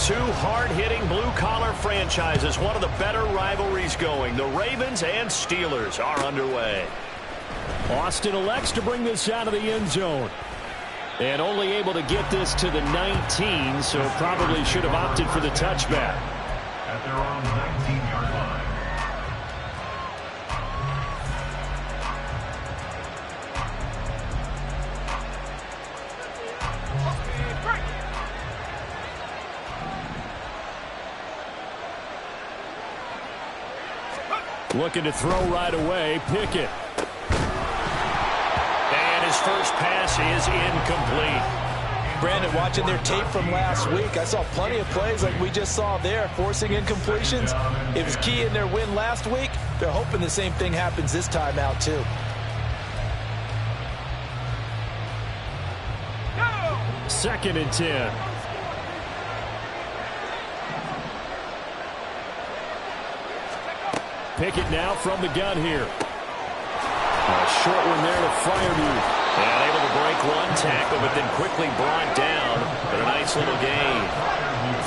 two hard-hitting blue-collar franchises. One of the better rivalries going. The Ravens and Steelers are underway. Austin elects to bring this out of the end zone. And only able to get this to the 19, so probably should have opted for the touchback. At their own 19-yard line. Looking to throw right away. Pickett. And his first pass is incomplete. Brandon, watching their tape from last week, I saw plenty of plays like we just saw there, forcing incompletions. It was key in their win last week. They're hoping the same thing happens this time out, too. Second and 10. Pickett now from the gun here. A short one there to Freiermuth. And able to break one tackle, but then quickly brought down. But a nice little gain.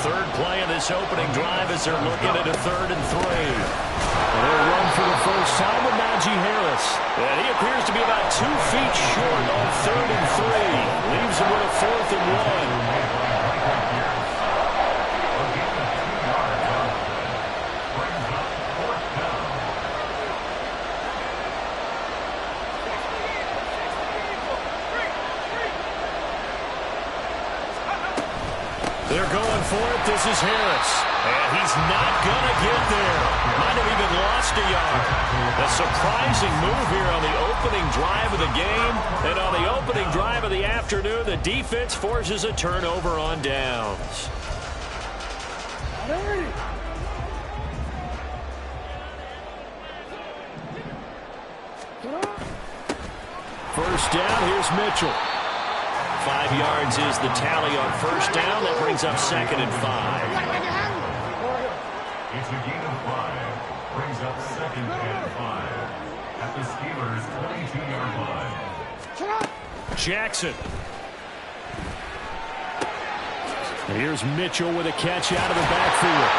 Third play of this opening drive as they're looking at a 3rd and 3. And they'll run for the first time with Najee Harris. And he appears to be about 2 feet short on 3rd and 3. Leaves him with a 4th and 1. They're going for it. This is Harris. And he's not going to get there. Might have even lost a yard. A surprising move here on the opening drive of the game. And on the opening drive of the afternoon, the defense forces a turnover on downs. First down, here's Mitchell. 5 yards is the tally on first down. That brings up 2nd and 5. It's a gain of 5. Brings up 2nd and 5. At the Steelers' 22-yard line. Jackson. And here's Mitchell with a catch out of the backfield.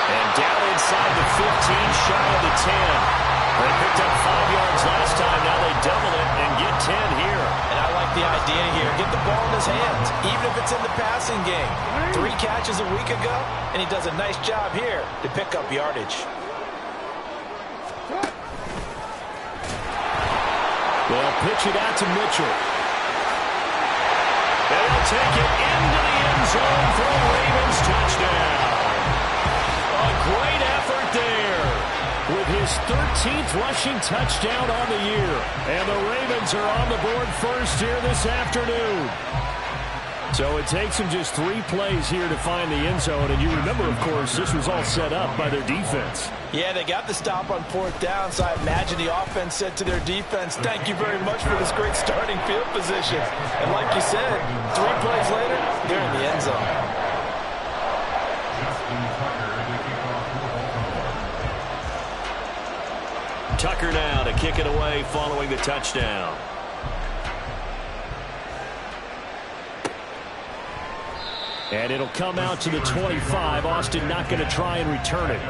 And down inside the 15, shy of the 10. They picked up 5 yards last time. Now they double it and get 10 here. And I like the idea here. Get the ball in his hands, even if it's in the passing game. 3 catches a week ago, and he does a nice job here to pick up yardage. They'll pitch it out to Mitchell. And he'll take it into the end zone for a Ravens touchdown. A great effort there. With his 13th rushing touchdown on the year. And the Ravens are on the board first here this afternoon. So it takes them just 3 plays here to find the end zone. And you remember, of course, this was all set up by their defense. Yeah, they got the stop on 4th down, so I imagine the offense said to their defense, thank you very much for this great starting field position. And like you said, 3 plays later, they're in the end zone. Tucker now to kick it away following the touchdown. And it'll come out to the 25. Austin not going to try and return it.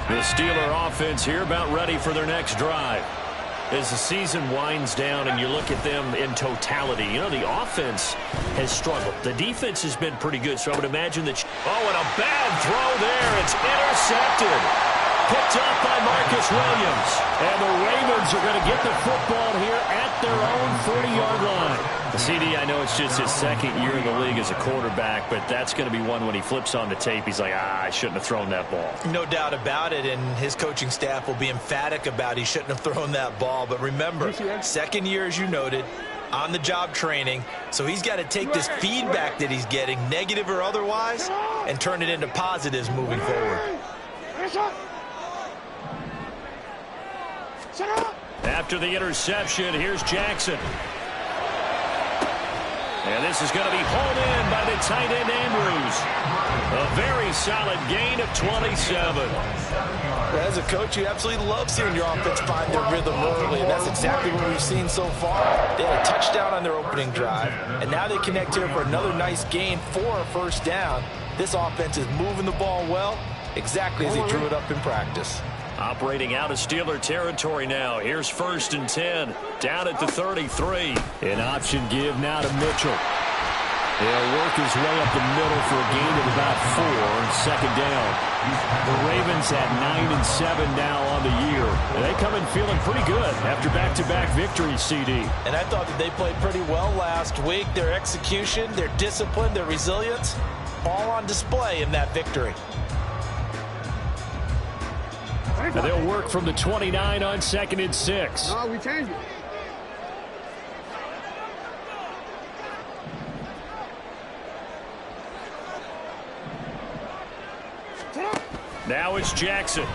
The Steeler offense here about ready for their next drive. As the season winds down and you look at them in totality, you know, the offense has struggled. The defense has been pretty good, so I would imagine that... Oh, and a bad throw there. It's intercepted. Picked up by Marcus Williams. And the Ravens are going to get the football here at their own 40-yard line. CD, I know it's just his 2nd year in the league as a quarterback, but that's going to be one when he flips on the tape. He's like, I shouldn't have thrown that ball. No doubt about it, and his coaching staff will be emphatic about he shouldn't have thrown that ball. But remember, 2nd year, as you noted, on-the-job training. So he's got to take this feedback that he's getting, negative or otherwise, and turn it into positives moving forward. After the interception, here's Jackson. And this is going to be hauled in by the tight end, Andrews. A very solid gain of 27. As a coach, you absolutely love seeing your offense find their rhythm early, and that's exactly what we've seen so far. They had a touchdown on their opening drive, and now they connect here for another nice gain for a first down. This offense is moving the ball well, exactly as they drew it up in practice. Operating out of Steeler territory now. Here's 1st and 10, down at the 33. An option give now to Mitchell. He'll work his way up the middle for a gain of about 4, second down. The Ravens at 9-7 now on the year. And they come in feeling pretty good after back-to-back victories, CD. And I thought that they played pretty well last week. Their execution, their discipline, their resilience, all on display in that victory. And they'll work from the 29 on 2nd and 6. No, we changed it. Now it's Jackson.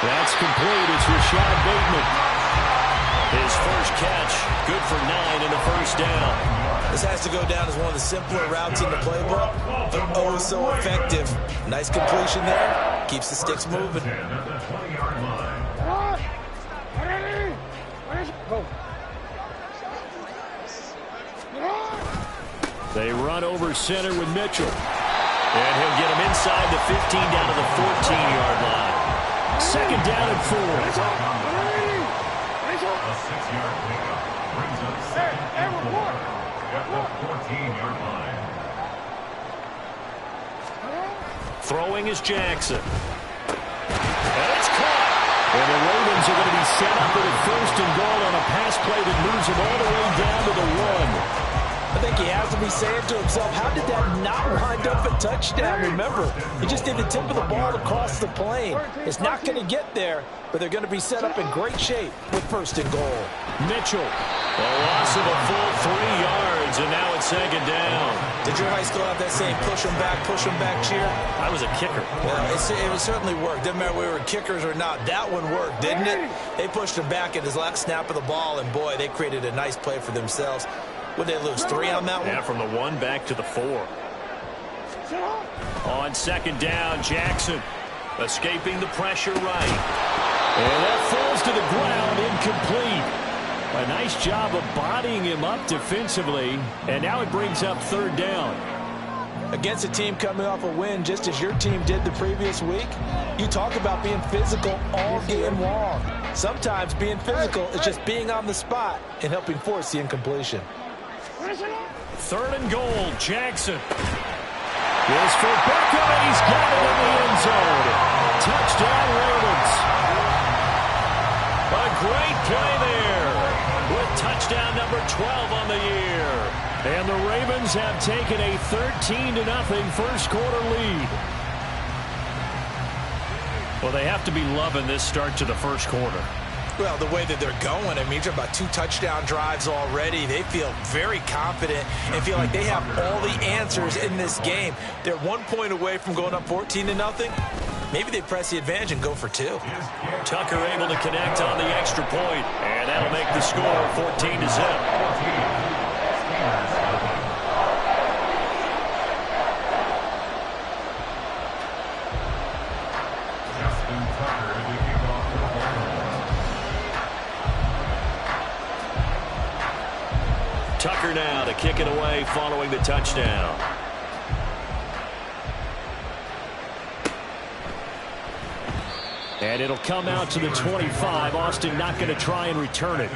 That's complete. It's Rashad Bateman. His first catch, good for 9 and a first down. This has to go down as one of the simpler routes in the playbook, but oh so effective. Nice completion there. Keeps the sticks moving. They run over center with Mitchell. And he'll get him inside the 15 down to the 14-yard line. 2nd down and 4. A 6-yard pickup brings up 2nd and 4 at the 14-yard line. Throwing is Jackson. And it's caught. And the Ravens are going to be set up with a 1st and goal on a pass play that moves them all the way down to the 1. I think he has to be saying to himself, how did that not wind up a touchdown? Remember, he just did the tip of the ball across the plane. It's not going to get there, but they're going to be set up in great shape with 1st and goal. Mitchell. A loss of a full 3 yards, and now it's 2nd down. Did your high school have that same push them back cheer? I was a kicker. Well, it certainly worked. Didn't matter whether we were kickers or not. That one worked, didn't it? They pushed him back at his last snap of the ball, and boy, they created a nice play for themselves. Would they lose 3 on that one? Yeah, from the 1 back to the 4. On 2nd down, Jackson escaping the pressure right. And that falls to the ground, incomplete. A nice job of bodying him up defensively, and now it brings up 3rd down. Against a team coming off a win just as your team did the previous week, you talk about being physical all game long. Sometimes being physical is just being on the spot and helping force the incompletion. 3rd and goal, Jackson. Here's for Beckham, and he's got it in the end zone. Touchdown, Ravens. A great play there with touchdown number 12 on the year. And the Ravens have taken a 13-0 first quarter lead. Well, they have to be loving this start to the first quarter. Well, the way that they're going, I mean, you're talking about 2 touchdown drives already. They feel very confident and feel like they have all the answers in this game. They're 1 point away from going up 14-0. Maybe they press the advantage and go for 2. Tucker able to connect on the extra point, and that'll make the score 14-0. Tucker now to kick it away following the touchdown. And it'll come out to the 25. Austin not going to try and return it.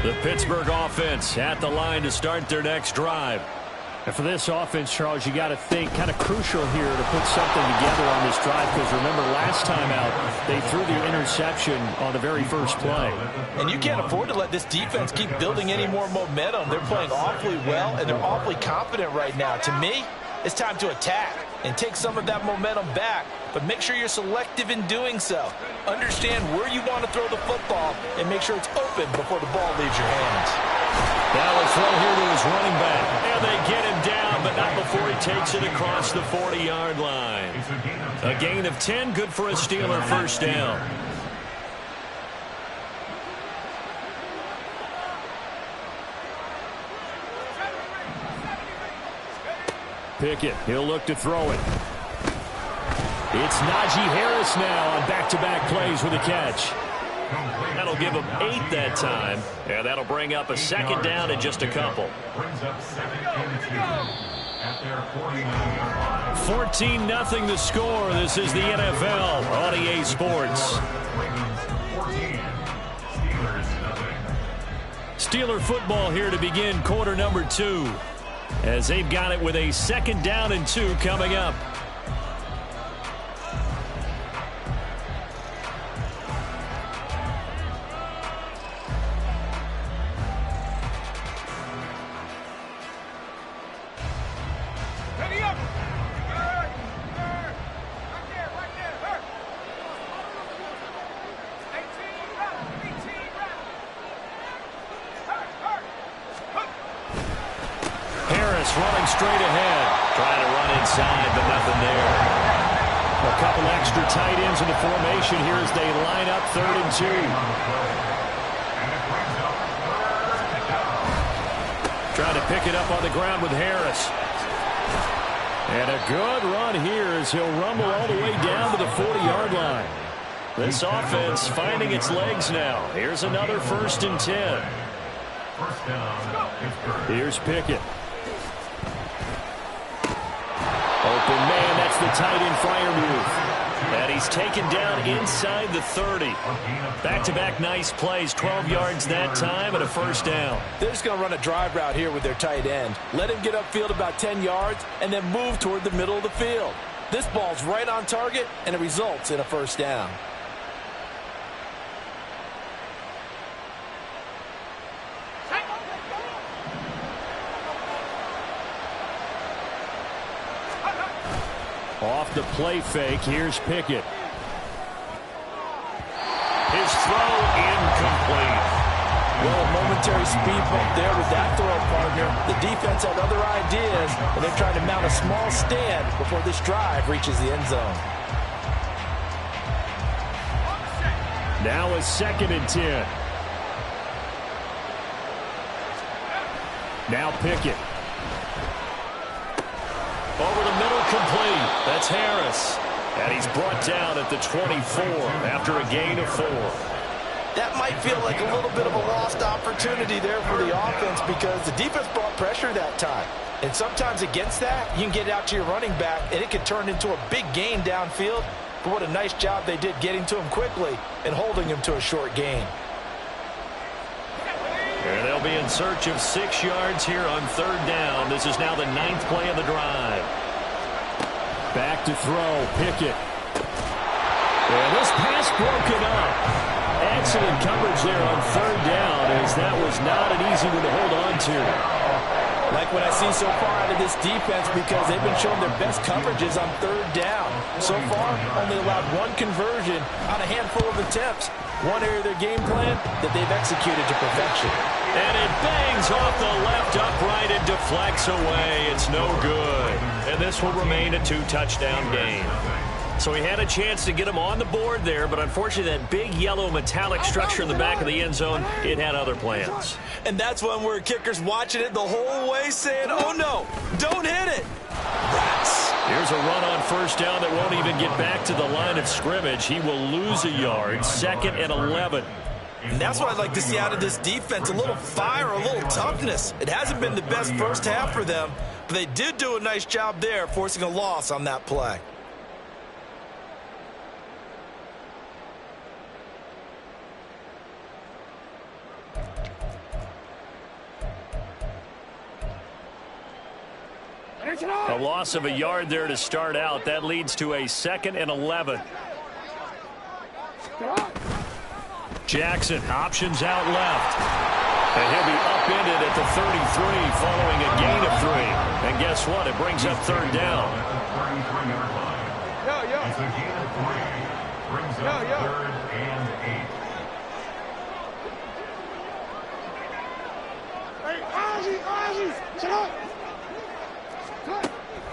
The Pittsburgh offense at the line to start their next drive. And for this offense, Charles, you got to think kind of crucial here to put something together on this drive, because remember last time out they threw the interception on the very first play. And you can't afford to let this defense keep building any more momentum. They're playing awfully well, and they're awfully confident right now. To me, it's time to attack. and take some of that momentum back, but make sure you're selective in doing so. Understand where you want to throw the football and make sure it's open before the ball leaves your hands. Now a throw here to his running back. And they get him down, but not before he takes it across the 40-yard line. A gain of 10, good for a Steeler first down. Pickett, he'll look to throw it. It's Najee Harris now on back-to-back plays with a catch. That'll give him 8 that time, and that'll bring up a second down in just a couple. 14-0 the score. This is the NFL on EA Sports. Steeler football here to begin quarter number 2. As they've got it with a second down and 2 coming up. Running straight ahead. Trying to run inside, but nothing there. A couple extra tight ends in the formation here as they line up 3rd and 2. Trying to pick it up on the ground with Harris. And a good run here as he'll rumble all the way down to the 40-yard line. This offense finding its legs now. Here's another 1st and 10. Here's Pickett. Open man, that's the tight end flyer move. And he's taken down inside the 30. Back-to-back nice plays, 12 yards that time and a first down. They're just going to run a drive route here with their tight end. Let him get upfield about 10 yards and then move toward the middle of the field. This ball's right on target and it results in a first down. Off the play fake, here's Pickett. His throw incomplete. Well, a momentary speed bump there with that throw partner. The defense had other ideas, and they're trying to mount a small stand before this drive reaches the end zone. Now a 2nd and 10. Now Pickett. Over the middle, complete. That's Harris. And he's brought down at the 24 after a gain of 4. That might feel like a little bit of a lost opportunity there for the offense because the defense brought pressure that time. And sometimes against that, you can get out to your running back, and it can turn into a big gain downfield. But what a nice job they did getting to him quickly and holding him to a short gain. And they'll be in search of 6 yards here on 3rd down. This is now the 9th play of the drive. Back to throw, Pickett. And this pass broken up. Excellent coverage there on 3rd down as that was not an easy one to hold on to. Like what I see so far out of this defense because they've been showing their best coverages on 3rd down. So far, only allowed 1 conversion on a handful of attempts. One area of their game plan that they've executed to perfection. And it bangs off the left upright and deflects away. It's no good. And this will remain a 2-touchdown game. So he had a chance to get him on the board there, but unfortunately that big yellow metallic structure in the back of the end zone, it had other plans. And that's one where kicker's watching it the whole way saying, oh no, don't hit it. Rats. Here's a run on 1st down that won't even get back to the line of scrimmage. He will lose a yard, 2nd and 11. And that's what I'd like to see out of this defense, a little fire, a little toughness. It hasn't been the best first half for them, but they did do a nice job there, forcing a loss on that play. A loss of a yard there to start out. That leads to a 2nd and 11. Jackson, options out left. And he'll be upended at the 33 following a gain of 3. And guess what? It brings up third down. It's a gain of 3. Brings up third and 8.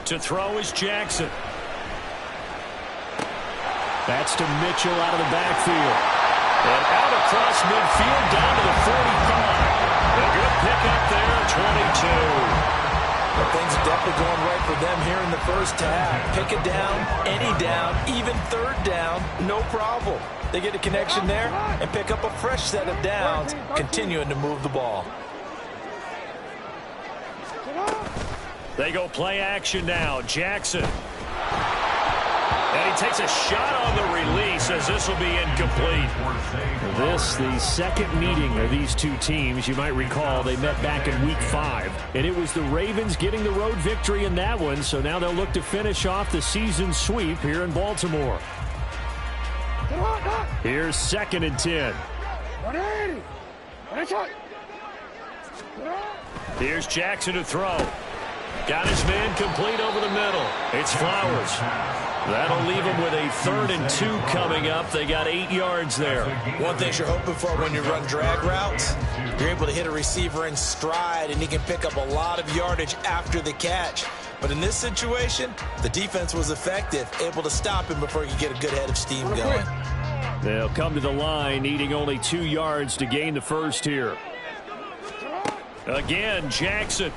To throw is Jackson. That's to Mitchell out of the backfield. And out across midfield down to the 45. A good pickup there at 22. Well, things are definitely going right for them here in the first half. Pick it down, any down, even third down, no problem. They get a connection there and pick up a fresh set of downs, continuing to move the ball. They go play action now. Jackson. And he takes a shot on the release as this will be incomplete. This, the second meeting of these two teams. You might recall they met back in Week 5. And it was the Ravens getting the road victory in that one. So now they'll look to finish off the season sweep here in Baltimore. Here's 2nd and 10. Here's Jackson to throw. Got his man complete over the middle. It's Flowers. That'll leave him with a 3rd and 2 coming up. They got 8 yards there. One thing you're hoping for when you run drag routes, you're able to hit a receiver in stride, and he can pick up a lot of yardage after the catch. But in this situation, the defense was effective, able to stop him before he could get a good head of steam going. They'll come to the line, needing only 2 yards to gain the first here. Again, Jackson.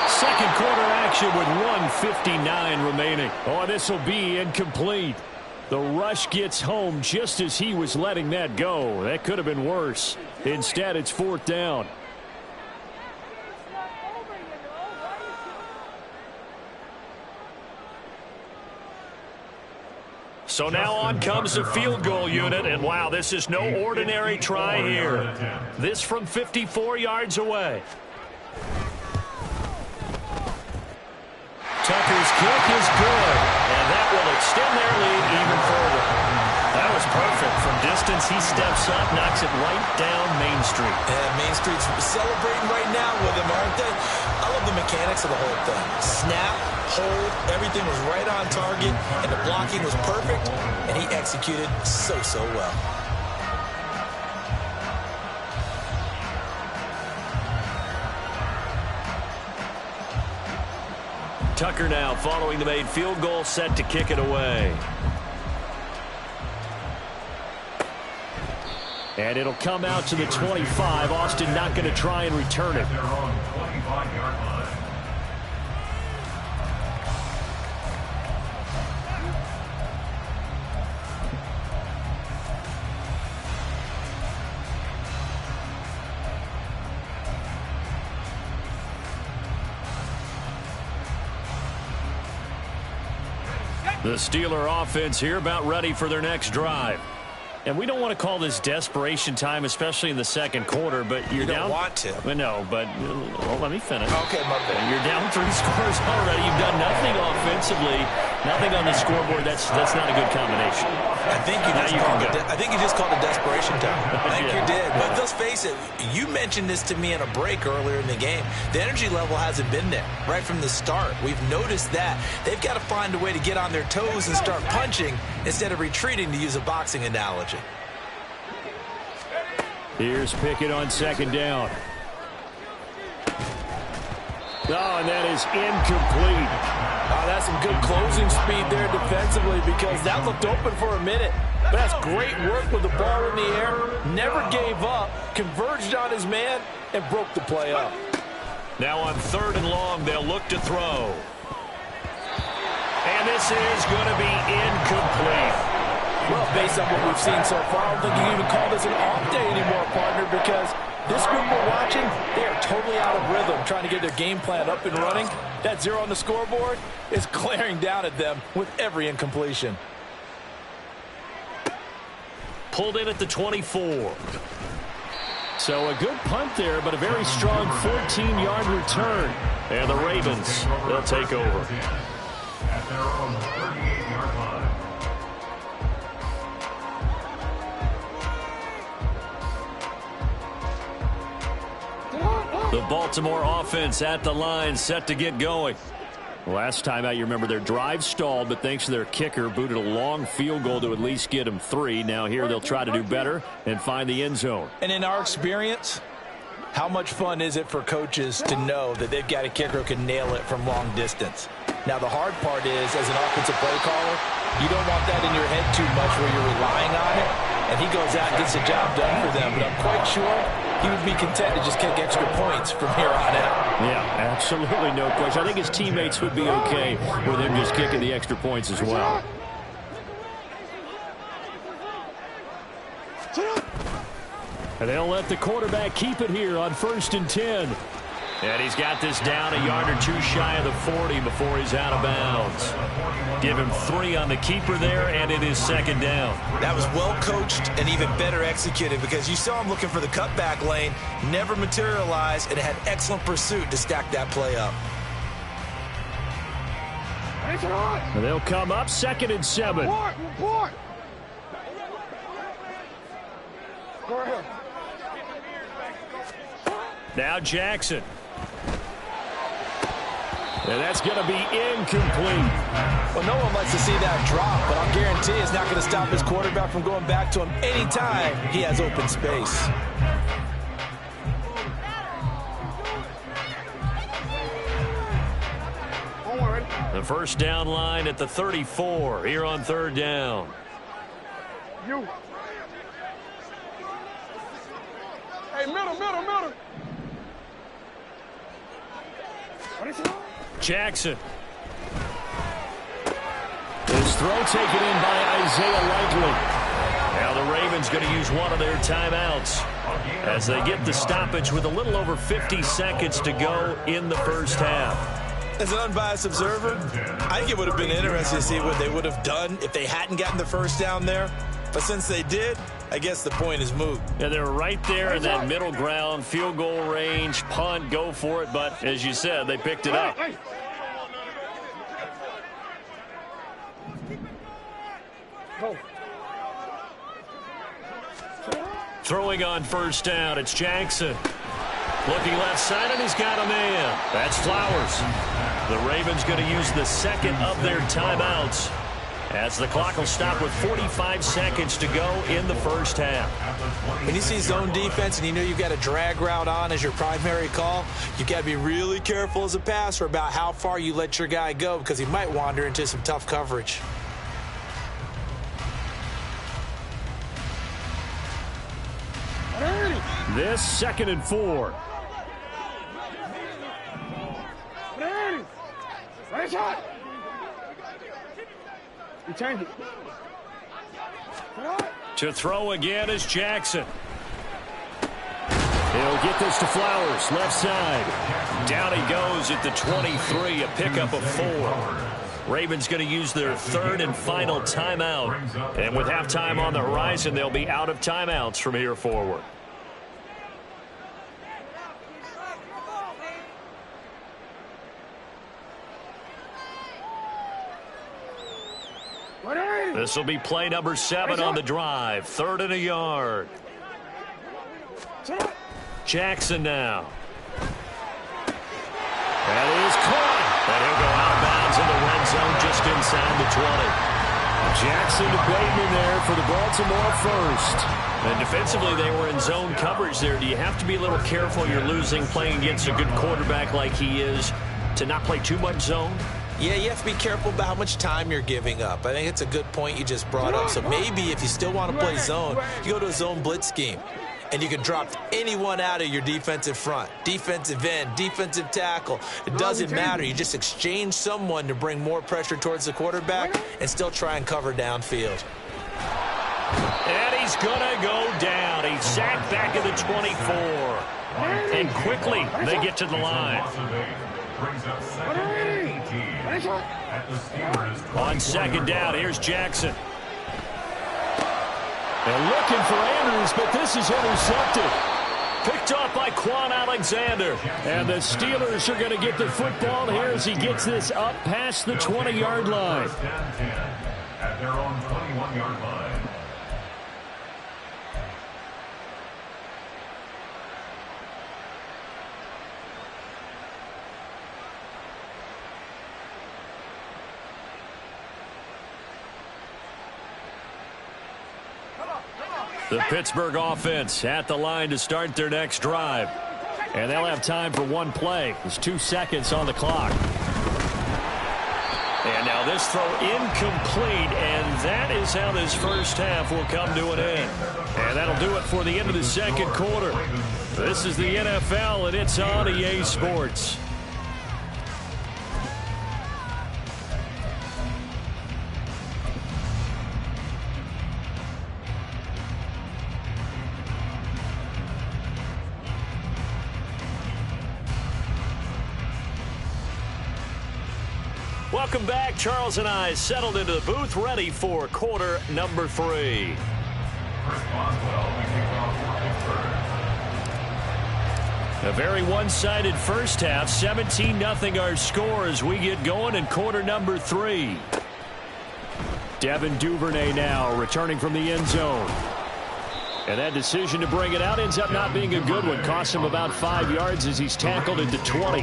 Second quarter action with 1:59 remaining. Oh, this will be incomplete. The rush gets home just as he was letting that go. That could have been worse. Instead, it's 4th down. So now on comes the field goal unit, and wow, this is no ordinary try here. This from 54 yards away. Tucker's kick is good, and that will extend their lead even further. That was perfect. From distance, he steps up, knocks it right down Main Street. And Main Street's celebrating right now with him, aren't they? I love the mechanics of the whole thing. Snap, hold, everything was right on target, and the blocking was perfect, and he executed so well. Tucker now following the made field goal, set to kick it away. And it'll come out to the 25. Austin not going to try and return it. They're on 25-yard line. The Steeler offense here about ready for their next drive. And we don't want to call this desperation time, especially in the second quarter, but you're You down. don't want to. No, but well, let me finish. Okay, my bad. You're down 3 scores already. You've done nothing offensively, nothing on the scoreboard. That's not a good combination. I think you just called it desperation time. I think Yeah. you did. But let's face it, you mentioned this to me in a break earlier in the game. The energy level hasn't been there right from the start. We've noticed that. They've got to find a way to get on their toes and start punching instead of retreating, to use a boxing analogy. Here's Pickett on 2nd down. Oh, and that is incomplete. Oh, that's some good closing speed there defensively, because that looked open for a minute. But that's great work with the ball in the air. Never gave up, converged on his man, and broke the play up. Now on 3rd and long, they'll look to throw. And this is going to be incomplete. Well, based on what we've seen so far, I don't think you can even call this an off day anymore, partner, because this group we're watching, they are totally out of rhythm, trying to get their game plan up and running. That 0 on the scoreboard is glaring down at them with every incompletion. Pulled in at the 24. So a good punt there, but a very strong 14-yard return. And the Ravens, they'll take over. At their own 38-yard line. The Baltimore offense at the line, set to get going. Last time out, you remember their drive stalled, but thanks to their kicker, booted a long field goal to at least get them 3. Now here they'll try to do better and find the end zone. And in our experience, how much fun is it for coaches to know that they've got a kicker who can nail it from long distance? Now, the hard part is, as an offensive play caller, you don't want that in your head too much where you're relying on it, and he goes out and gets the job done for them. But I'm quite sure he would be content to just kick extra points from here on out. Yeah, absolutely no question. I think his teammates would be okay with him just kicking the extra points as well. And they'll let the quarterback keep it here on 1st and 10. And he's got this down a yard or two shy of the 40 before he's out of bounds. Give him 3 on the keeper there, and it is 2nd down. That was well coached and even better executed because you saw him looking for the cutback lane, never materialized, and had excellent pursuit to stack that play up. And they'll come up 2nd and 7. Report. Go ahead. Now Jackson. And that's going to be incomplete. Well, no one likes to see that drop, but I'll guarantee it's not going to stop his quarterback from going back to him anytime he has open space. The first down line at the 34 here on 3rd down. Hey, middle. Jackson. His throw taken in by Isaiah Likely. Now the Ravens going to use one of their timeouts as they get the stoppage with a little over 50 seconds to go in the first half. As an unbiased observer, I think it would have been interesting to see what they would have done if they hadn't gotten the first down there. But since they did, I guess the point is moot. Yeah, they were right there in that middle ground, field goal range, punt, go for it. But as you said, they picked it up. Throwing on 1st down, it's Jackson. Looking left side, and he's got a man. That's Flowers. The Ravens going to use the 2nd of their timeouts as the clock will stop with 45 seconds to go in the first half. When you see zone defense and you know you've got a drag route on as your primary call, you've got to be really careful as a passer about how far you let your guy go because he might wander into some tough coverage. This 2nd and 4. To throw again is Jackson. He'll get this to Flowers, left side. Down he goes at the 23, a pickup of 4. Ravens going to use their 3rd and final timeout. And with halftime on the horizon, they'll be out of timeouts from here forward. This will be play number 7 on the drive. 3rd and a yard. Jackson now. That is caught. And he'll go out of bounds in the red zone just inside the 20. Jackson to Bateman there for the Baltimore first. And defensively, they were in zone coverage there. Do you have to be a little careful? You're losing playing against a good quarterback like he is to not play too much zone? Yeah, you have to be careful about how much time you're giving up. I think it's a good point you just brought up. So maybe if you still want to play zone, you go to a zone blitz scheme. And you can drop anyone out of your defensive front, defensive end, defensive tackle. It doesn't matter. You just exchange someone to bring more pressure towards the quarterback and still try and cover downfield. And he's going to go down. He's sacked back at the 24. And quickly, they get to the line. On 2nd down, here's Jackson. And looking for Andrews, but this is intercepted. Picked off by Quan Alexander. And the Steelers are going to get the football here as he gets this up past the 20-yard line. At their own 21-yard line. The Pittsburgh offense at the line to start their next drive. And they'll have time for one play. There's 2 seconds on the clock. And now this throw incomplete, and that is how this first half will come to an end. And that'll do it for the end of the second quarter. This is the NFL, and it's on EA Sports. Welcome back. Charles and I settled into the booth, ready for quarter number 3. A very one-sided first half, 17-0 our score as we get going in quarter number 3. Devin Duvernay now returning from the end zone. And that decision to bring it out ends up not being a good one. Cost him about 5 yards as he's tackled at the 20.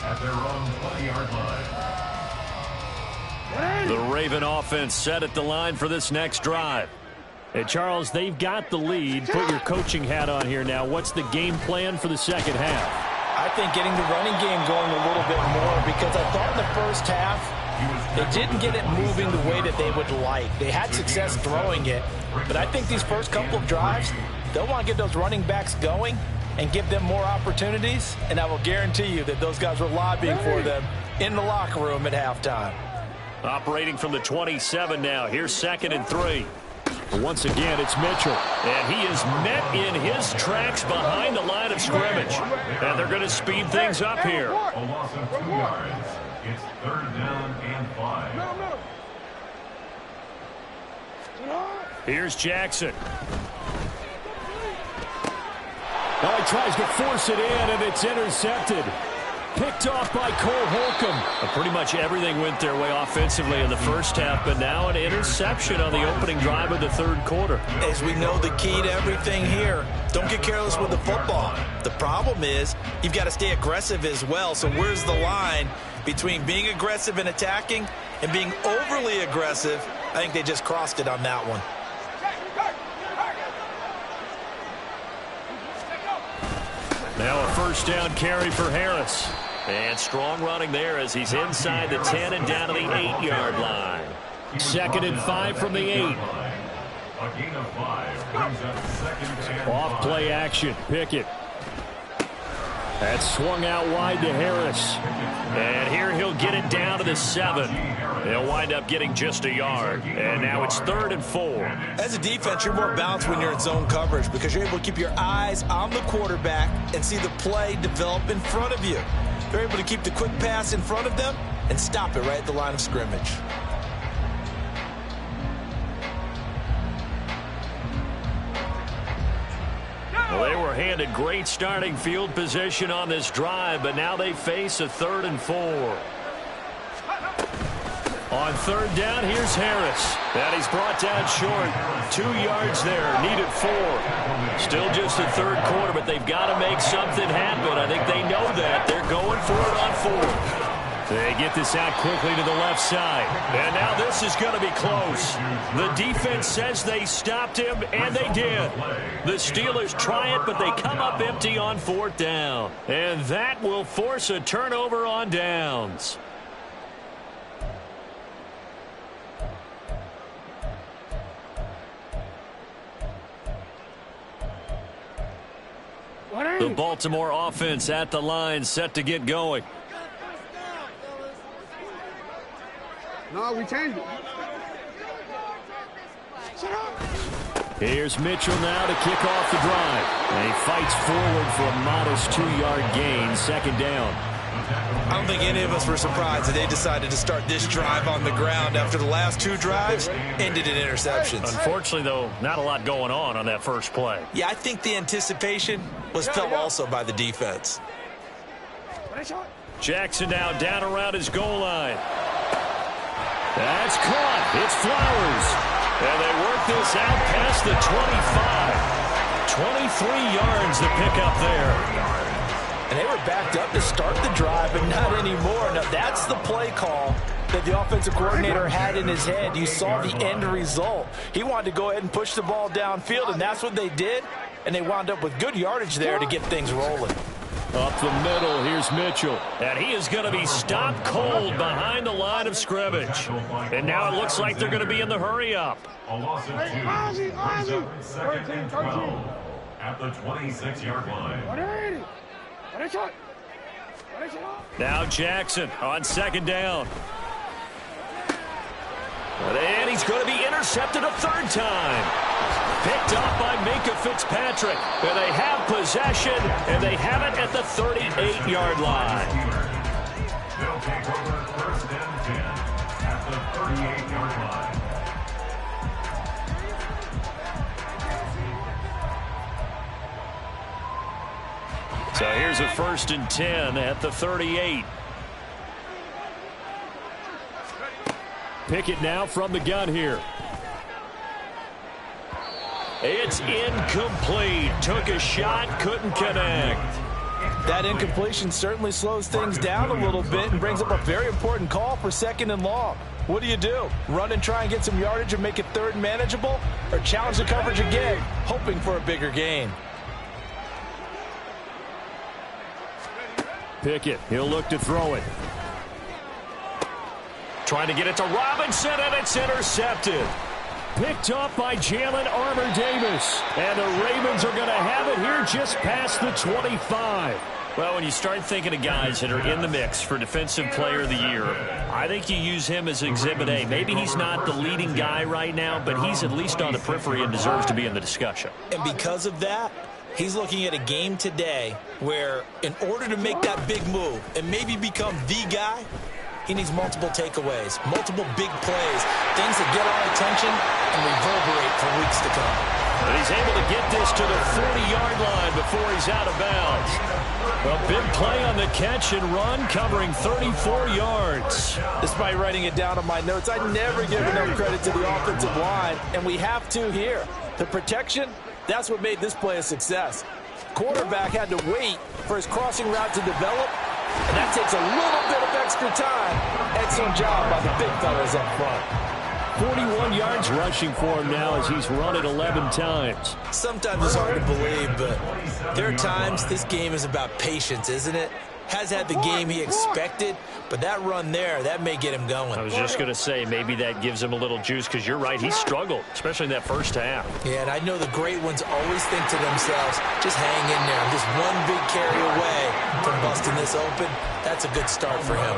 At their own 20-yard line. The Raven offense set at the line for this next drive. Hey, Charles, they've got the lead. Put your coaching hat on here now. What's the game plan for the second half? I think getting the running game going a little bit more, because I thought in the first half they didn't get it moving the way that they would like. They had success throwing it, but I think these first couple of drives, they'll want to get those running backs going and give them more opportunities, and I will guarantee you that those guys were lobbying for them in the locker room at halftime. Operating from the 27 now. Here's 2nd and 3. Once again, it's Mitchell. And he is met in his tracks behind the line of scrimmage. And they're going to speed things up here. A loss of 2 yards. It's 3rd down and 5. Here's Jackson. Well, he tries to force it in, and it's intercepted. Picked off by Cole Holcomb. Pretty much everything went their way offensively in the first half, but now an interception on the opening drive of the third quarter. As we know, the key to everything here, don't get careless with the football. The problem is you've got to stay aggressive as well. So where's the line between being aggressive and attacking and being overly aggressive? I think they just crossed it on that one. Now a first down carry for Harris. And strong running there as he's inside the 10 and down to the 8-yard line. 2nd and 5 from the 8. A gain of 5 brings up 2nd and 5. Off play action. Pickett. That swung out wide to Harris. And here he'll get it down to the 7. They'll wind up getting just a yard. And now it's 3rd and 4. As a defense, you're more balanced when you're in zone coverage because you're able to keep your eyes on the quarterback and see the play develop in front of you. They're able to keep the quick pass in front of them and stop it right at the line of scrimmage. Well, they were handed great starting field position on this drive, but now they face a 3rd and 4. On 3rd down, here's Harris. And he's brought down short. 2 yards there, needed 4. Still just a third quarter, but they've got to make something happen. I think they know that. They're going for it on 4th. They get this out quickly to the left side. And now this is going to be close. The defense says they stopped him, and they did. The Steelers try it, but they come up empty on 4th down. And that will force a turnover on downs. The Baltimore offense at the line, set to get going. No, we changed it. Here's Mitchell now to kick off the drive. And he fights forward for a modest 2-yard gain, 2nd down. I don't think any of us were surprised that they decided to start this drive on the ground after the last 2 drives ended in interceptions. Unfortunately, though, not a lot going on that first play. Yeah, I think the anticipation was felt also by the defense. Jackson now down around his goal line. That's caught. It's Flowers. And they work this out past the 25. 23 yards to pick up there. And they were backed up to start the drive, but not anymore. Now, that's the play call that the offensive coordinator had in his head. You saw the end result. He wanted to go ahead and push the ball downfield, and that's what they did, and they wound up with good yardage there to get things rolling. Up the middle, here's Mitchell. And he is going to be stopped cold behind the line of scrimmage. And now it looks like they're going to be in the hurry-up. A loss of 2 brings up 2nd and 12 at the 26-yard line. Now Jackson on 2nd down. And he's going to be intercepted a 3rd time. Picked up by Minka Fitzpatrick. And they have possession, and they have it at the 38-yard line. They'll take over 1st and 10 at the 38-yard line. So here's a 1st and 10 at the 38. Pickett now from the gun here. It's incomplete. Took a shot, couldn't connect. That incompletion certainly slows things down a little bit and brings up a very important call for 2nd and long. What do? Run and try and get some yardage and make it 3rd and manageable? Or challenge the coverage again, hoping for a bigger gain? Pickett, he'll look to throw it. Trying to get it to Robinson, and it's intercepted. Picked up by Jalen Armour-Davis. And the Ravens are going to have it here just past the 25. Well, when you start thinking of guys that are in the mix for Defensive Player of the Year, I think you use him as Exhibit A. Maybe he's not the leading guy right now, but he's at least on the periphery and deserves to be in the discussion. And because of that, he's looking at a game today where in order to make that big move and maybe become the guy, he needs multiple takeaways, multiple big plays, things that get our attention and reverberate for weeks to come. And he's able to get this to the 40-yard line before he's out of bounds. A big play on the catch and run, covering 34 yards. Despite writing it down on my notes, I never give enough credit to the offensive line, and we have to here. The protection, that's what made this play a success. Quarterback had to wait for his crossing route to develop, and that takes a little bit of extra time. Excellent job by the big fellas up front. 41 yards rushing for him now as he's run it 11 times. Sometimes it's hard to believe, but there are times this game is about patience, isn't it? Has had the game he expected, but that run there, that may get him going. I was just going to say, maybe that gives him a little juice, because you're right, he struggled, especially in that first half. Yeah, and I know the great ones always think to themselves, just hang in there. I'm just one big carry away from busting this open. That's a good start for him.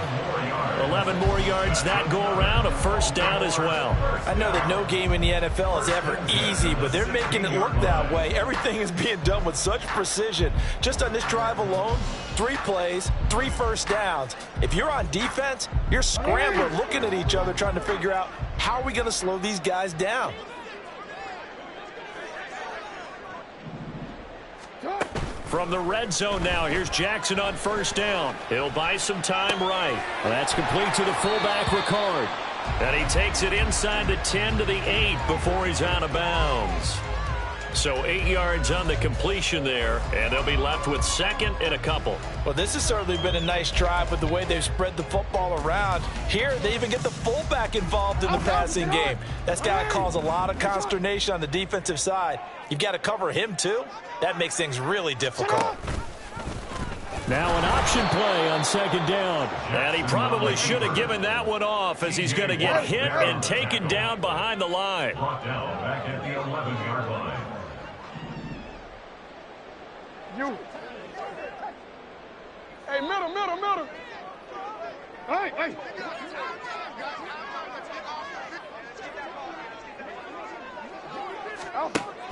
11 more yards that go around, a 1st down as well. I know that no game in the NFL is ever easy, but they're making it look that way. Everything is being done with such precision. Just on this drive alone, 3 plays, 3 first downs. If you're on defense, you're scrambling, looking at each other, trying to figure out how are we going to slow these guys down. From the red zone now, here's Jackson on 1st down. He'll buy some time right. That's complete to the fullback, Ricard. And he takes it inside the 10 to the 8 before he's out of bounds. So 8 yards on the completion there, and they'll be left with 2nd and a couple. Well, this has certainly been a nice drive with the way they've spread the football around. Here, they even get the fullback involved in the passing game. That's got to cause a lot of consternation on the defensive side. You've got to cover him, too. That makes things really difficult. Now an option play on 2nd down. And he probably should have given that one off, as he's going to get hit and taken down behind the line. Brought down back at the 11-yard line. Hey, middle. Hey.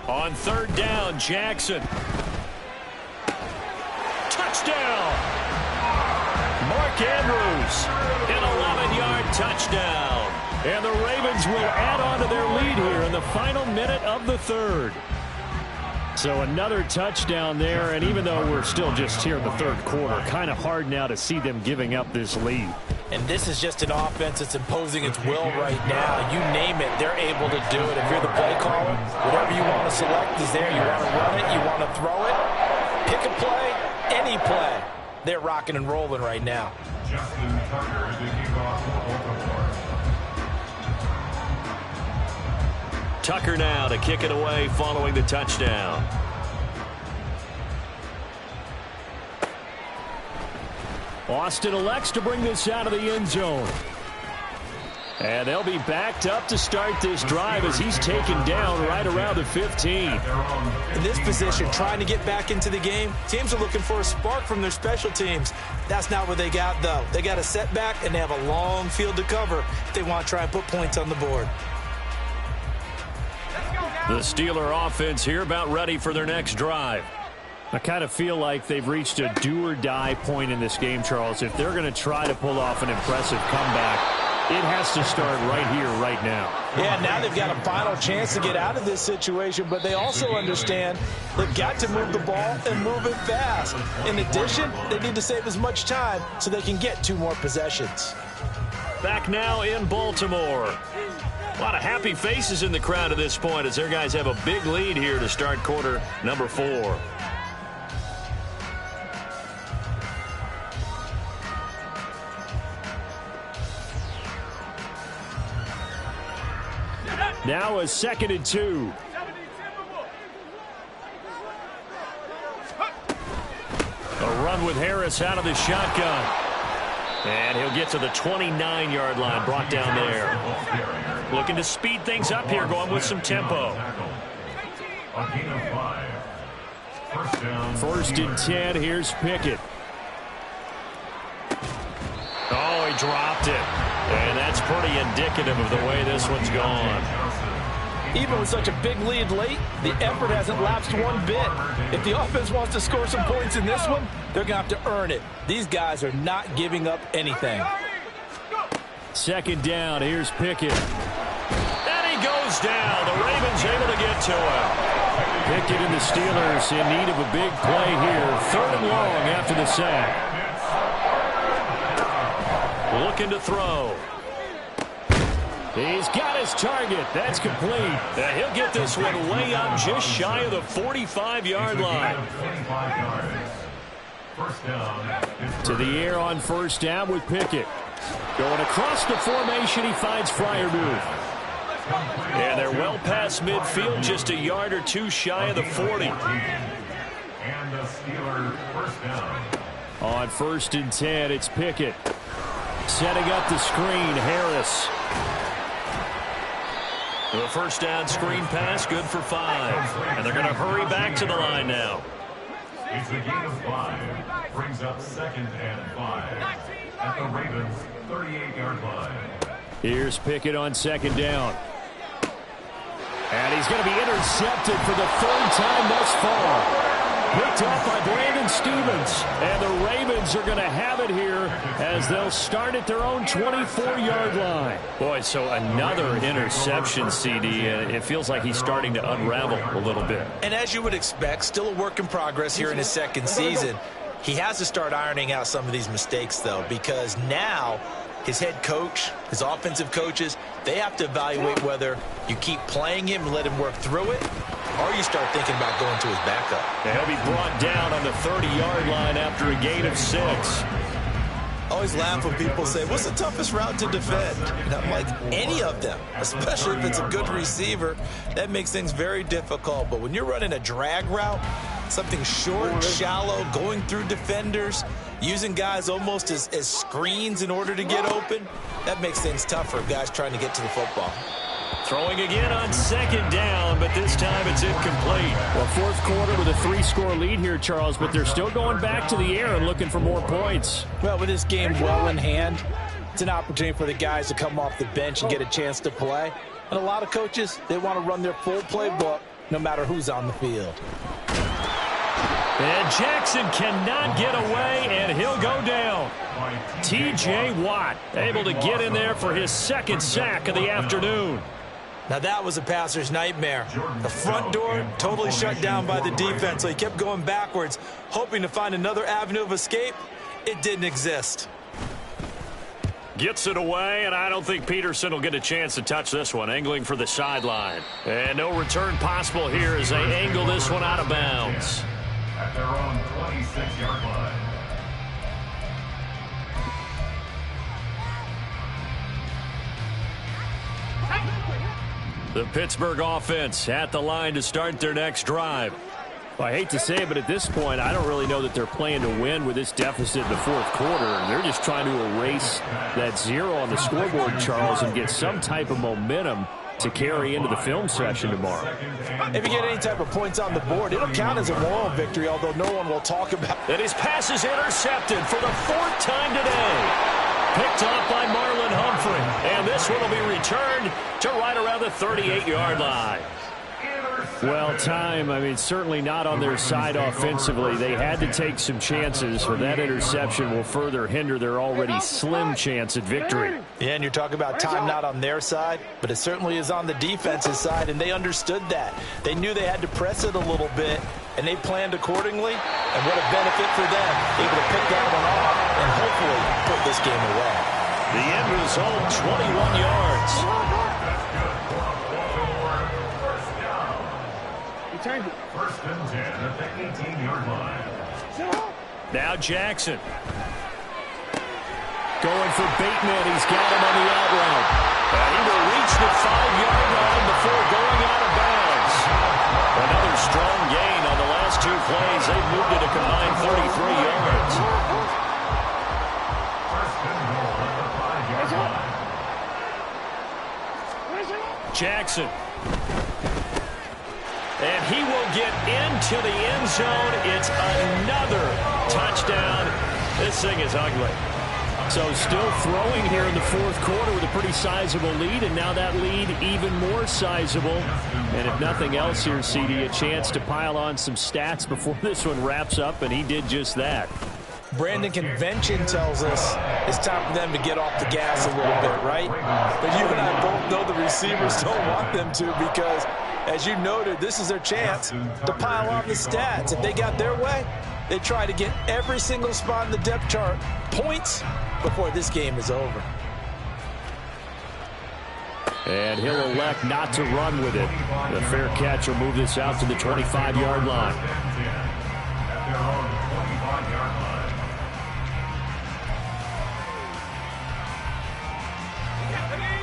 On 3rd down, Jackson. Touchdown! Mark Andrews, an 11-yard touchdown. And the Ravens will add on to their lead here in the final minute of the 3rd. So another touchdown there, and even though we're still just here in the 3rd quarter, kind of hard now to see them giving up this lead. And this is just an offense that's imposing its will right now. You name it, they're able to do it. If you're the play caller, whatever you want to select is there. You want to run it, you want to throw it, pick a play, any play. They're rocking and rolling right now. Justin Tucker to kick off. Tucker now to kick it away following the touchdown. Austin elects to bring this out of the end zone. And they'll be backed up to start this drive as he's taken down right around the 15. In this position, trying to get back into the game, teams are looking for a spark from their special teams. That's not what they got, though. They got a setback, and they have a long field to cover if they want to try and put points on the board. The Steeler offense here about ready for their next drive. I kind of feel like they've reached a do-or-die point in this game, Charles. If they're going to try to pull off an impressive comeback, it has to start right here, right now. Yeah, now they've got a final chance to get out of this situation, but they also understand they've got to move the ball and move it fast. In addition, they need to save as much time so they can get 2 more possessions. Back now in Baltimore. A lot of happy faces in the crowd at this point as their guys have a big lead here to start quarter number 4. Now a 2nd and 2. A run with Harris out of the shotgun. And he'll get to the 29-yard line, brought down there. Looking to speed things up here, going with some tempo. First and 10, here's Pickett. Oh, he dropped it. And that's pretty indicative of the way this one's gone. Even with such a big lead late, the effort hasn't lapsed one bit. If the offense wants to score some points in this one, they're going to have to earn it. These guys are not giving up anything. 2nd down, here's Pickett. And he goes down. The Ravens able to get to him. Pickett and the Steelers in need of a big play here. 3rd and long after the sack. Looking to throw. He's got his target. That's complete. And he'll get this one way up just shy of the 45-yard line. To the air on 1st down with Pickett. Going across the formation, he finds Freiermuth. And they're well past midfield, just a yard or 2 shy of the 40. And the Steelers first down. On 1st and 10, it's Pickett. Setting up the screen, Harris. The first down screen pass, good for 5. And they're going to hurry back to the line now. It's a gain of 5. Brings up 2nd and 5. At the Ravens' 38-yard line. Here's Pickett on 2nd down. And he's going to be intercepted for the 3rd time thus far. Picked up by Brandon Stevens. And the Ravens are going to have it here as they'll start at their own 24-yard line. Boy, so another interception, CD. And it feels like he's starting to unravel a little bit. And as you would expect, still a work in progress here in his 2nd season. He has to start ironing out some of these mistakes, though, because now his head coach, his offensive coaches, they have to evaluate whether you keep playing him and let him work through it, or you start thinking about going to his backup. And he'll be brought down on the 30-yard line after a gain of 6. I always laugh when people say, what's the toughest route to defend? And I'm like, any of them, especially if it's a good receiver. That makes things very difficult. But when you're running a drag route, something short, shallow, going through defenders, using guys almost as screens in order to get open, that makes things tougher, guys trying to get to the football. Throwing again on 2nd down, but this time it's incomplete. Well, 4th quarter with a 3-score lead here, Charles, but they're still going back to the air and looking for more points. Well, with this game well in hand, it's an opportunity for the guys to come off the bench and get a chance to play. And a lot of coaches, they want to run their full playbook no matter who's on the field. And Jackson cannot get away, and he'll go down. T.J. Watt able to get in there for his 2nd sack of the afternoon. Now that was a passer's nightmare. The front door totally shut down by the defense, so he kept going backwards, hoping to find another avenue of escape. It didn't exist. Gets it away, and I don't think Peterson will get a chance to touch this one, angling for the sideline. And no return possible here as they angle this one out of bounds. At their own 26-yard line. The Pittsburgh offense at the line to start their next drive. Well, I hate to say it, but at this point, I don't really know that they're playing to win with this deficit in the fourth quarter. They're just trying to erase that 0 on the scoreboard, Charles, and get some type of momentum to carry into the film session tomorrow. If you get any type of points on the board, it'll count as a moral victory, although no one will talk about it. And his pass is intercepted for the 4th time today. Picked off by Marlon Humphrey. And this one will be returned to right around the 38-yard line. Well, certainly not on their side offensively. They had to take some chances, but that interception will further hinder their already slim chance at victory. Yeah, and you're talking about time not on their side, but it certainly is on the defense's side, and they understood that. They knew they had to press it a little bit, and they planned accordingly, and what a benefit for them, able to pick that one off and hopefully put this game away. The end result, 21 yards. First and 10 at the 18-yard line. Now Jackson. Going for Bateman. He's got him on the out route. And he will reach the 5-yard line before going out of bounds. Another strong gain on the last 2 plays. They've moved it a combined 33 yards. First and goal at the 5-yard line. Jackson. And he will get into the end zone. It's another touchdown. This thing is ugly. So still throwing here in the fourth quarter with a pretty sizable lead, and now that lead even more sizable. And if nothing else here, CD, a chance to pile on some stats before this one wraps up, and he did just that. Brandon, convention tells us it's time for them to get off the gas a little bit, right? But you and I both know the receivers don't want them to because, as you noted, this is their chance to pile on the stats. If they got their way, they try to get every single spot in the depth chart points before this game is over. And he'll elect not to run with it. The fair catch will move this out to the 25-yard line.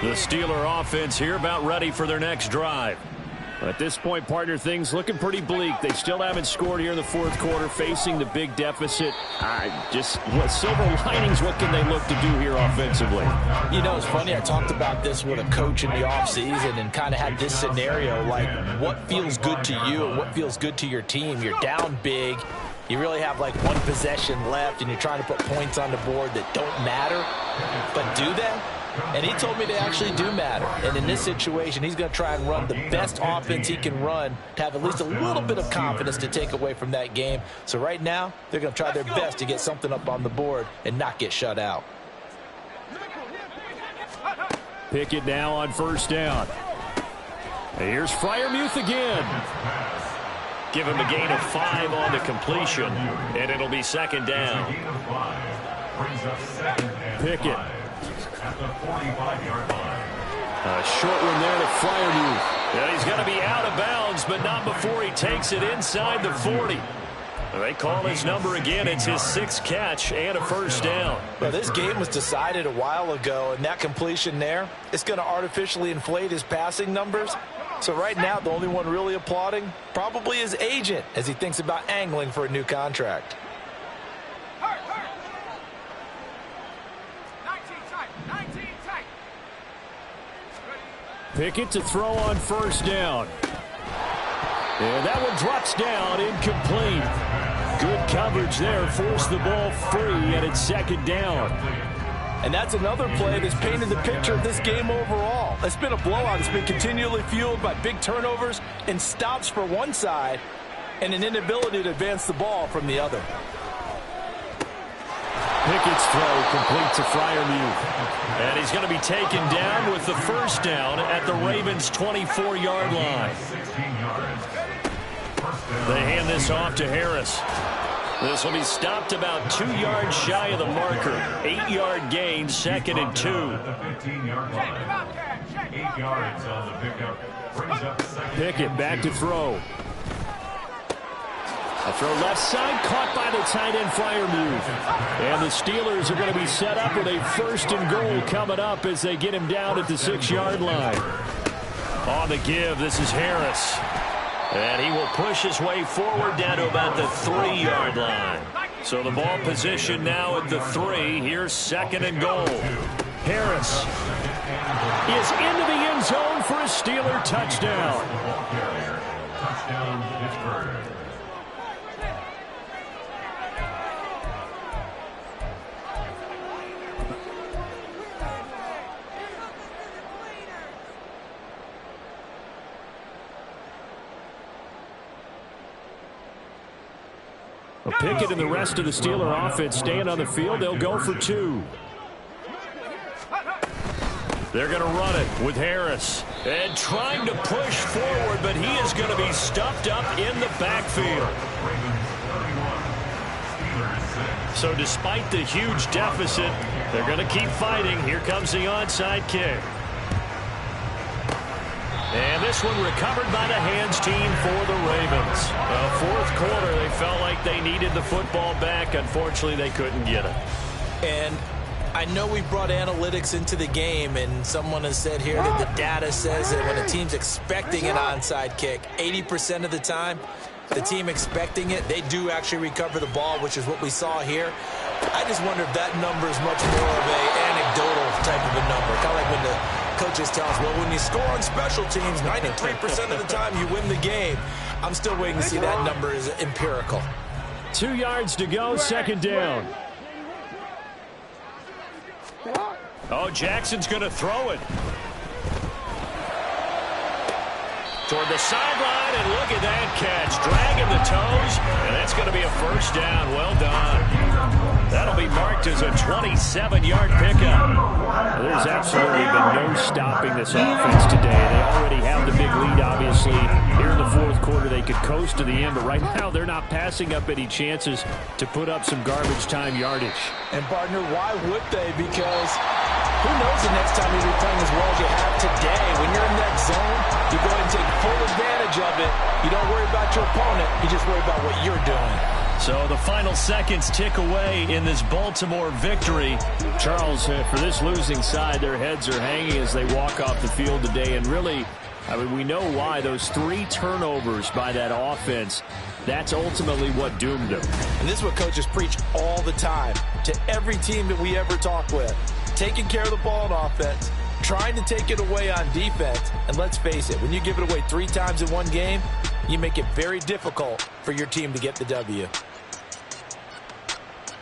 The Steeler offense here about ready for their next drive. At this point, partner, things looking pretty bleak. They still haven't scored here in the fourth quarter, facing the big deficit. What silver linings, what can they look to do here offensively? You know, it's funny. I talked about this with a coach in the offseason and kind of had this scenario, like what feels good to you and what feels good to your team. You're down big. You really have like one possession left, and you're trying to put points on the board that don't matter. But do they? And he told me they actually do matter. And in this situation, he's going to try and run the best offense he can run to have at least a little bit of confidence to take away from that game. So right now, they're going to try their best to get something up on the board and not get shut out. Pickett now on first down. And here's Freiermuth again. Give him a gain of 5 on the completion, and it'll be second down. Pickett. At the 45-yard line. A short one there to Freiermuth. Yeah, he's going to be out of bounds, but not before he takes it inside the 40. They call his number again. It's his 6th catch and a first down. Well, this game was decided a while ago, and that completion there, it's going to artificially inflate his passing numbers. So right now, the only one really applauding probably his agent as he thinks about angling for a new contract. Pickett to throw on first down. And that one drops down, incomplete. Good coverage there, forced the ball free, and it's second down. And that's another play that's painted the picture of this game overall. It's been a blowout. It's been continually fueled by big turnovers and stops for one side and an inability to advance the ball from the other. Pickett's throw complete to Freiermuth. And he's going to be taken down with the first down at the Ravens' 24-yard line. They hand this off to Harris. This will be stopped about 2 yards shy of the marker. 8-yard gain, second and 2. 8 yards on the pickup. Brings up second. Pickett back to throw. A throw left side, caught by the tight end Freiermuth. And the Steelers are going to be set up with a 1st and goal coming up as they get him down at the 6-yard line. On the give, this is Harris. And he will push his way forward down to about the 3-yard line. So the ball position now at the 3. Here's 2nd and goal. Harris is into the end zone for a Steeler touchdown. Touchdown, Pittsburgh. Pickett and the rest of the Steeler offense staying on the field. They'll go for 2. They're going to run it with Harris. And trying to push forward, but he is going to be stuffed up in the backfield. So despite the huge deficit, they're going to keep fighting. Here comes the onside kick. And this one recovered by the hands team for the Ravens. Fourth quarter, they felt like they needed the football back. Unfortunately, they couldn't get it. And I know we brought analytics into the game, and someone has said here that the data says that when a team's expecting an onside kick, 80% of the time, the team expecting it, they do actually recover the ball, which is what we saw here. I just wonder if that number is much more of an anecdotal type of a number. Kind of like when the coaches tell us, well, when you score on special teams, 93% of the time you win the game. I'm still waiting to see that number is empirical. 2 yards to go, 2nd down. Oh, Jackson's going to throw it. Toward the sideline, and look at that catch. Dragging the toes, and that's going to be a first down. Well done. That'll be marked as a 27-yard pickup. Well, there's absolutely been no stopping this offense today. They already have the big lead, obviously. Here in the fourth quarter, they could coast to the end, but right now they're not passing up any chances to put up some garbage time yardage. And, partner, why would they? Because who knows the next time you'll be playing as well as you have today. When you're in that zone, you go ahead and take full advantage of it. You don't worry about your opponent. You just worry about what you're doing. So the final seconds tick away in this Baltimore victory. Charles, for this losing side, their heads are hanging as they walk off the field today. And really, I mean, we know why. Those 3 turnovers by that offense, that's ultimately what doomed them. And this is what coaches preach all the time to every team that we ever talk with. Taking care of the ball on offense, trying to take it away on defense. And let's face it, when you give it away 3 times in one game, you make it very difficult for your team to get the W.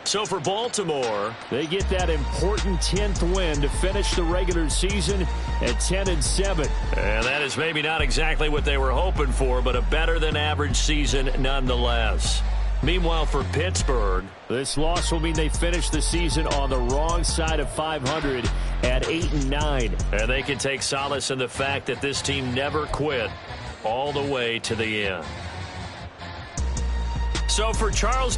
So for Baltimore, they get that important 10th win to finish the regular season at 10-7. And that is maybe not exactly what they were hoping for, but a better than average season nonetheless. Meanwhile, for Pittsburgh, this loss will mean they finish the season on the wrong side of 500 at 8-9. And they can take solace in the fact that this team never quit all the way to the end. So for Charles